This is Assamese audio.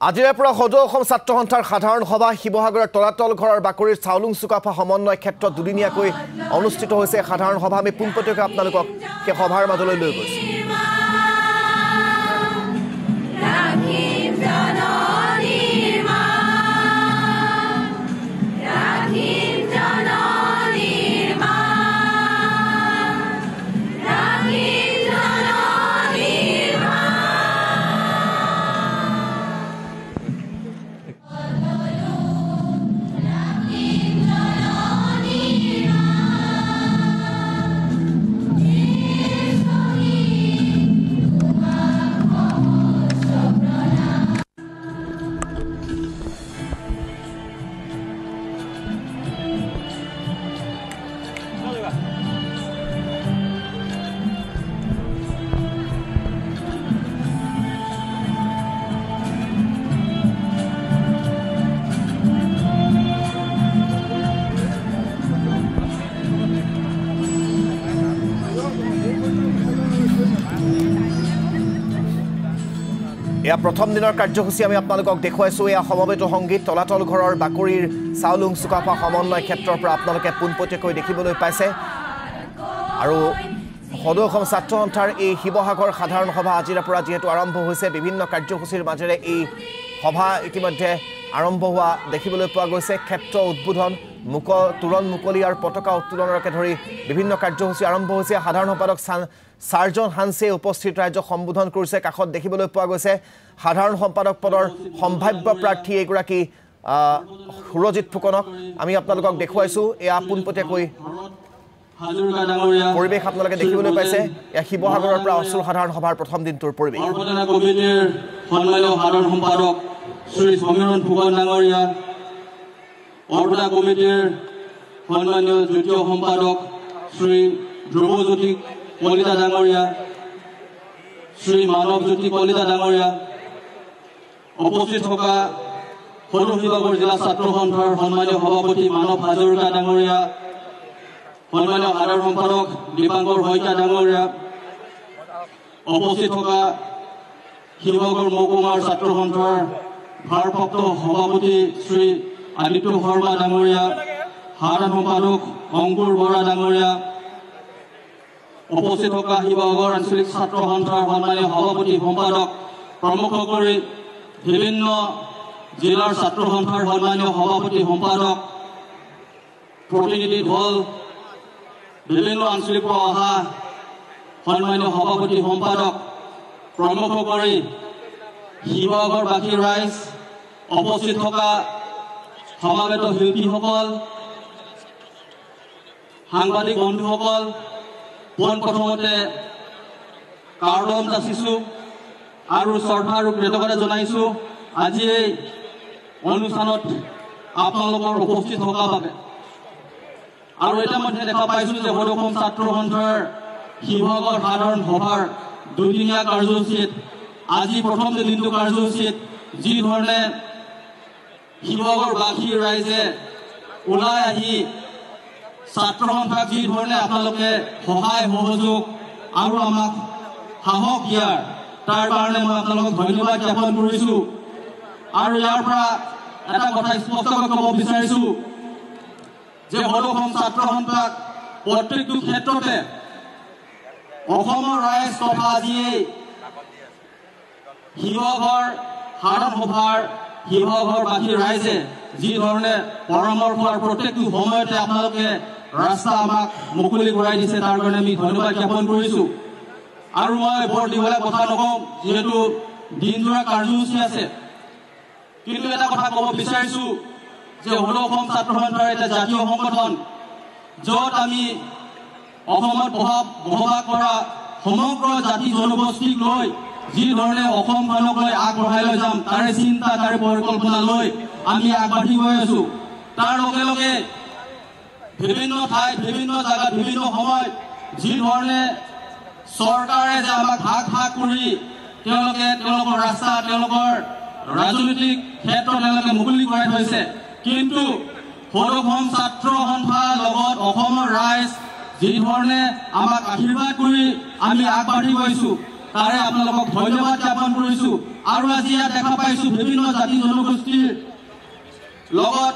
আজিৰে পৰা সদৌ অসম ছাত্ৰ সন্থাৰ সাধাৰণ সভা শিৱসাগৰৰ তলাতল ঘৰৰ বাকৰিৰ চাউলুং চুকাফা সমন্বয় ক্ষেত্ৰত দুদিনীয়াকৈ অনুষ্ঠিত হৈছে সাধাৰণ সভা। আমি পোনপটীয়াকৈ আপোনালোকক সেই সভাৰ মাজলৈ লৈ গৈছোঁ। এয়া প্ৰথম দিনৰ কাৰ্যসূচী আমি আপোনালোকক দেখুৱাইছোঁ। এয়া সমবেত সংগীত তলাতল ঘৰৰ বাকৰিৰ চাউলুং চুকাফা সমন্বয় ক্ষেত্ৰৰ পৰা আপোনালোকে পোনপটীয়াকৈ দেখিবলৈ পাইছে। আৰু সদৌ অসম ছাত্ৰ সন্থাৰ এই শিৱসাগৰ সাধাৰণ সভা আজিৰে পৰা যিহেতু আৰম্ভ হৈছে, বিভিন্ন কাৰ্যসূচীৰ মাজেৰে এই সভা ইতিমধ্যে আৰম্ভ হোৱা দেখিবলৈ পোৱা গৈছে। ক্ষেত্ৰ উদ্বোধন, তোৰণ মুকলি আৰু পতাকা উত্তোলনকে ধৰি বিভিন্ন কাৰ্যসূচী আৰম্ভ হৈছে। সাধাৰণ সম্পাদক চাৰ্জন হানছে উপস্থিত ৰাইজক সম্বোধন কৰিছে। কাষত দেখিবলৈ পোৱা গৈছে সাধাৰণ সম্পাদক পদৰ সম্ভাৱ্য প্ৰাৰ্থী এগৰাকী সুৰজিৎ ফুকনক আমি আপোনালোকক দেখুৱাইছোঁ। এয়া পোনপটীয়াকৈ পৰিৱেশ আপোনালোকে দেখিবলৈ পাইছে। এয়া শিৱসাগৰৰ পৰা অচুৰ সাধাৰণ সভাৰ প্ৰথম দিনটোৰ পৰিৱেশ। শ্ৰী সমীৰণ ফুকন ডাঙৰীয়া, অৰ্পণা কমিটিৰ সন্মানীয় দ্বিতীয় সম্পাদক শ্ৰী ধ্ৰুৱজ্যোতি কলিতা ডাঙৰীয়া, শ্ৰী মানৱজ্যোতি কলিতা ডাঙৰীয়া, উপস্থিত থকা সদৌ শিৱসাগৰ জিলা ছাত্ৰ সন্থাৰ সন্মানীয় সভাপতি মানৱ হাজৰিকা ডাঙৰীয়া, সন্মানীয় সাধাৰণ সম্পাদক দীপাংকৰ শইকীয়া ডাঙৰীয়া, উপস্থিত থকা শিৱসাগৰ মহকুমাৰ ছাত্ৰ সন্থাৰ ভাৰপ্ৰাপ্ত সভাপতি শ্ৰী আদিত্য শৰ্মা ডাঙৰীয়া, সাধাৰণ সম্পাদক অংকুৰ বৰা ডাঙৰীয়া, উপস্থিত থকা শিৱসাগৰ আঞ্চলিক ছাত্ৰ সন্থাৰ সন্মানীয় সভাপতি সম্পাদক প্ৰমুখ কৰি বিভিন্ন জিলাৰ ছাত্ৰ সন্থাৰ সন্মানীয় সভাপতি সম্পাদক, প্ৰতিনিধি দল, বিভিন্ন আঞ্চলিকৰ পৰা অহা সন্মানীয় সভাপতি সম্পাদক প্ৰমুখ কৰি শিৱসাগৰবাসী ৰাইজ, উপস্থিত থকা সমাবেত শিল্পীসকল, সাংবাদিক বন্ধুসকল, পোনপ্ৰথমতে কাৰ্ডম যাচিছোঁ আৰু শ্ৰদ্ধা আৰু কৃতজ্ঞতা জনাইছোঁ আজি এই অনুষ্ঠানত আপোনালোকৰ উপস্থিত থকাৰ বাবে। আৰু ইতিমধ্যে দেখা পাইছোঁ যে সদৌ অসম ছাত্ৰ সন্থাৰ শিৱসাগৰ সাধাৰণ সভাৰ দুদিনীয়া কাৰ্যসূচীত আজি প্ৰথম দিনটো কাৰ্যসূচীত যি ধৰণে শিৱসাগৰবাসী ৰাইজে ওলাই আহি ছাত্ৰ সন্থাক যি ধৰণে আপোনালোকে সহায় সহযোগ আৰু আমাক সাহস দিয়াৰ তাৰ কাৰণে মই আপোনালোকক ধন্যবাদ জ্ঞাপন কৰিছোঁ। আৰু ইয়াৰ পৰা এটা কথা স্পষ্টকৈ ক'ব বিচাৰিছোঁ যে সদৌ অসম ছাত্ৰ সন্থাক প্ৰত্যেকটো ক্ষেত্ৰতে অসমৰ ৰাইজ তথা আজি শিৱসাগৰ সাধাৰণ সভাৰ শিৱসাগৰবাসী ৰাইজে যি ধৰণে পৰামৰ্শ আৰু প্ৰত্যেকটো সময়তে আপোনালোকে ৰাস্তা আমাক মুকলি কৰাই দিছে, তাৰ কাৰণে আমি ধন্যবাদ জ্ঞাপন কৰিছোঁ। আৰু মই বৰ দীঘলীয়া কথা নকওঁ, যিহেতু দিনজোৰা কাৰ্যসূচী আছে, কিন্তু এটা কথা ক'ব বিচাৰিছোঁ যে সদৌ অসম ছাত্ৰ সন্থাৰ এটা জাতীয় সংগঠন, য'ত আমি অসমত বসবাস কৰা সমগ্ৰ জাতি জনগোষ্ঠীক লৈ যি ধৰণে অসমখনক লৈ আগবঢ়াই লৈ যাম তাৰে চিন্তা, তাৰে পৰিকল্পনা লৈ আমি আগবাঢ়ি গৈ আছোঁ। তাৰ লগে লগে বিভিন্ন ঠাইত, বিভিন্ন জেগাত, বিভিন্ন সময়ত যি ধৰণে চৰকাৰে যে আমাক ভাগ ভাগ কৰি তেওঁলোকৰ ৰাস্তা, তেওঁলোকৰ ৰাজনৈতিক ক্ষেত্ৰ তেওঁলোকে মুকলি কৰাই থৈছে, কিন্তু সদৌ অসম ছাত্ৰ সন্থাৰ লগত অসমৰ ৰাইজ যি ধৰণে আমাক আশীৰ্বাদ কৰি আমি আগবাঢ়ি গৈছোঁ, তাৰে আপোনালোকক ধন্যবাদ জ্ঞাপন কৰিছোঁ। আৰু আজি ইয়াত দেখা পাইছোঁ বিভিন্ন জাতি জনগোষ্ঠীৰ লগত